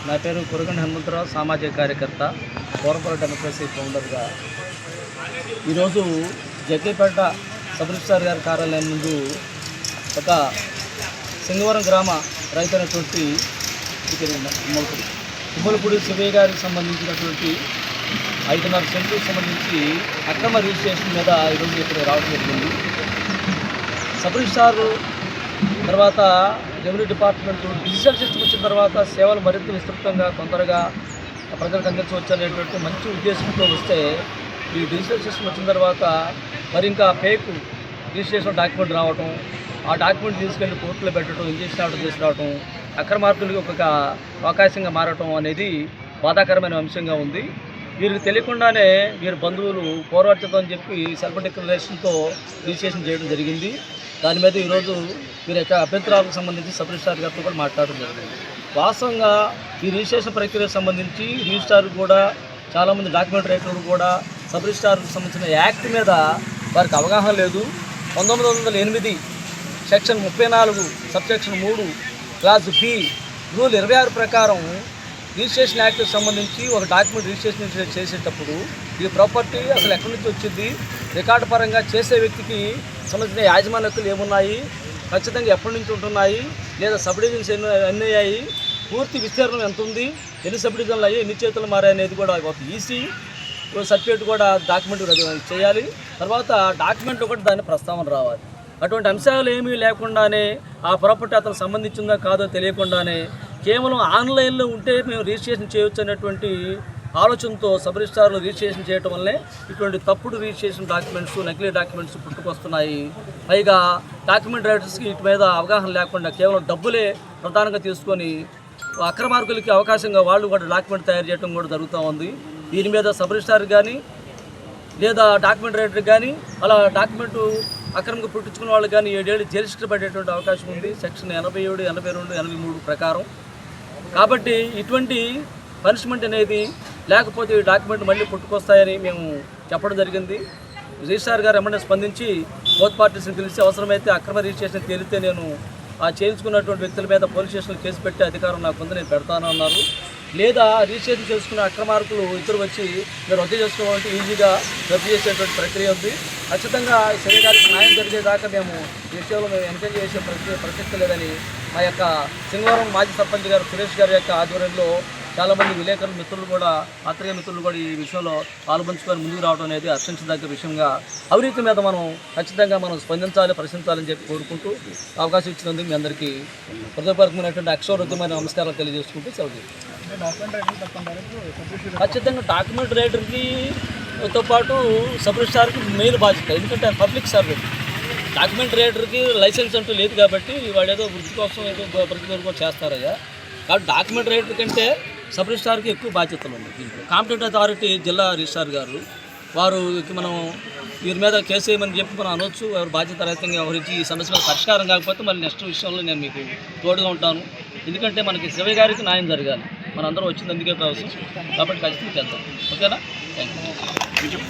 నా పేరు కురగండి హనుమంతరావు, సామాజిక కార్యకర్త, కోరపల్లి డెమోక్రసీ ఫౌండర్గా ఈరోజు జగ్గేపేట సబ్ రిజిస్ట్రార్ గారి కార్యాలయం ముందు ఒక సింగవరం గ్రామ రైతైనటువంటి తుమ్మలపూడి శివయ్య గారికి సంబంధించినటువంటి 5.5 సెంట్లకు సంబంధించి అక్రమ రిజిస్ట్రేషన్ మీద ఈరోజు ఇక్కడ రావడం జరిగింది. సబ్ రిజిస్ట్రార్ తర్వాత రెవెన్యూ డిపార్ట్మెంట్ డిజిటల్ సిస్టమ్ వచ్చిన తర్వాత సేవలు మరింత విస్తృతంగా తొందరగా ప్రజలకు అందించవచ్చు అనేటువంటి మంచి ఉద్దేశంతో వస్తే, ఈ డిజిటల్ సిస్టమ్ వచ్చిన తర్వాత మరి ఇంకా ఫేక్ రిజిస్ట్రేషన్ డాక్యుమెంట్ రావటం, ఆ డాక్యుమెంట్ తీసుకెళ్లి కోర్టులో పెట్టడం, ఇంజక్షన్ ఆర్డర్ చేసి రావటం, అక్రమార్కులకి ఒక అవకాశంగా మారటం అనేది బాధాకరమైన అంశంగా ఉంది. వీరికి తెలియకుండానే వీరి బంధువులు పోరాడుతుందని అని చెప్పి సెల్ఫ్ డిక్లరేషన్తో రిజిస్ట్రేషన్ చేయడం జరిగింది. దాని మీద ఈరోజు వీరి యొక్క అభ్యంతరాలకు సంబంధించి సబ్ రిజిస్ట్రార్ గారితో కూడా మాట్లాడడం జరిగింది. వాస్తవంగా ఈ రిజిస్ట్రేషన్ ప్రక్రియకు సంబంధించి రిజిస్ట్రార్ కూడా చాలామంది డాక్యుమెంట్ రైటర్లు కూడా సబ్ రిజిస్ట్రార్కు సంబంధించిన యాక్ట్ మీద వారికి అవగాహన లేదు. 1908 section 34 subsection 3 clause B rule 26 ప్రకారం రిజిస్ట్రేషన్ యాక్ట్కి సంబంధించి ఒక డాక్యుమెంట్ రిజిస్ట్రేషన్ చేసేటప్పుడు ఈ ప్రాపర్టీ అసలు ఎక్కడి నుంచి వచ్చింది, రికార్డు పరంగా చేసే వ్యక్తికి సంబంధించిన యాజమాన్య హక్కులు ఏమున్నాయి, ఖచ్చితంగా ఎప్పటి నుంచి ఉంటున్నాయి, లేదా సబ్ డివిజన్స్ ఎన్ని అయ్యాయి, పూర్తి విస్తీర్ణం ఎంత ఉంది, ఎన్ని సబ్ డివిజన్లు అయ్యాయి, ఎన్ని చేతులు మారాయి అనేది కూడా ఒక ఈసీ సర్టిఫికేట్ కూడా డాక్యుమెంట్ చేయాలి. తర్వాత డాక్యుమెంట్ ఒకటి దాని ప్రస్తావన రావాలి. అటువంటి అంశాలు ఏమీ లేకుండానే ఆ ప్రాపర్టీ అతనికి సంబంధించిందో కాదో తెలియకుండానే కేవలం ఆన్లైన్లో ఉంటే మేము రిజిస్ట్రేషన్ చేయొచ్చు అనేటువంటి ఆలోచనతో సబ్ రిజిస్ట్రార్లు రిజిస్ట్రేషన్ చేయడం వల్లే ఇటువంటి తప్పుడు రిజిస్ట్రేషన్ డాక్యుమెంట్స్, నకిలీ డాక్యుమెంట్స్ పుట్టుకొస్తున్నాయి. పైగా డాక్యుమెంట్ రైటర్స్కి వీటి మీద అవగాహన లేకుండా కేవలం డబ్బులే ప్రధానంగా తీసుకొని అక్రమార్కులకి అవకాశంగా వాళ్ళు కూడా డాక్యుమెంట్ తయారు చేయడం కూడా జరుగుతూ ఉంది. దీని మీద సబ్ రిజిస్ట్రార్ కానీ లేదా డాక్యుమెంట్ రైటర్ కానీ అలా డాక్యుమెంటు అక్రమంగా పుట్టించుకున్న వాళ్ళు కానీ 7 ఏళ్ళు జైలు శిక్ష పడేటువంటి అవకాశం ఉంది సెక్షన్ 87, 82, 83 ప్రకారం. కాబట్టి ఇటువంటి పనిష్మెంట్ అనేది లేకపోతే ఈ డాక్యుమెంట్ మళ్ళీ పుట్టుకొస్తాయని మేము చెప్పడం జరిగింది. రిజిస్ట్రార్ గారు ఎమ్మెల్యే స్పందించి బోత్ పార్టీస్ని పిలిచి అవసరమైతే అక్రమ రిజిస్ట్రేషన్ తేలితే నేను ఆ చేయించుకున్నటువంటి వ్యక్తుల మీద పోలీస్ స్టేషన్లో కేసు పెట్టే అధికారం నాకు ఉంది, నేను పెడతాను అన్నారు. లేదా రిజిస్ట్రేషన్ చేసుకున్న అక్రమార్కులు ఇద్దరు వచ్చి మీరు రద్దు చేసుకోవాలంటే ఈజీగా రద్దు చేసేటువంటి ప్రక్రియ ఉంది. ఖచ్చితంగా శరీర గారికి న్యాయం జరిగేదాకా మేము ఈ విషయంలో మేము ఎంకరేజ్ చేసే ప్రసక్తి లేదని మా యొక్క సింగవరం మాజీ సర్పంచ్ గారు సురేష్ గారి యొక్క ఆధ్వర్యంలో చాలామంది విలేకరుల మిత్రులు కూడా, పత్రికా మిత్రులు కూడా ఈ విషయంలో పాల్పంచుకొని ముందుకు రావడం అనేది హర్షించదగ్గ విషయంగా, అవినీతి మీద మనం ఖచ్చితంగా మనం స్పందించాలి, ప్రశ్నించాలని చెప్పి కోరుకుంటూ అవకాశం ఇచ్చినందుకు మీ అందరికీ హృదయపూర్వకమైనటువంటి అక్షరవృద్ధమైన నమస్కారాలు తెలియజేసుకుంటూ సెలవు. ఖచ్చితంగా డాక్యుమెంట్ రైటర్కితో పాటు సబ్ రిజిస్ట్రార్కి మెయిన్ బాధ్యత, ఎందుకంటే పబ్లిక్ సర్వెంట్. డాక్యుమెంట్ రైటర్కి లైసెన్స్ అంటూ లేదు కాబట్టి వాడు ఏదో వృత్తి కోసం ఏదో వృత్తి కోసం చేస్తారయ్యా. కాబట్టి డాక్యుమెంట్ రైటర్ కంటే సబ్ రిజిస్ట్రార్కి ఎక్కువ బాధ్యతలు ఉన్నాయి. దీంట్లో కాంపిటెంట్ అథారిటీ జిల్లా రిజిస్ట్రార్ గారు వారు మన వీరి మీద కేసు వేయమని చెప్పి మనం అనొచ్చు. వారు బాధ్యత రహితంగా వ్యవహరించి ఈ సమస్య మీద పరిష్కారం కాకపోతే మళ్ళీ నెక్స్ట్ విషయంలో నేను మీకు తోడుగా ఉంటాను. ఎందుకంటే మనకి శివయ్య గారికి న్యాయం జరగాలి, మనందరం వచ్చింది అందుకే అవసరం. కాబట్టి ఖచ్చితంగా చేద్దాం. ఓకేనా? Thank you.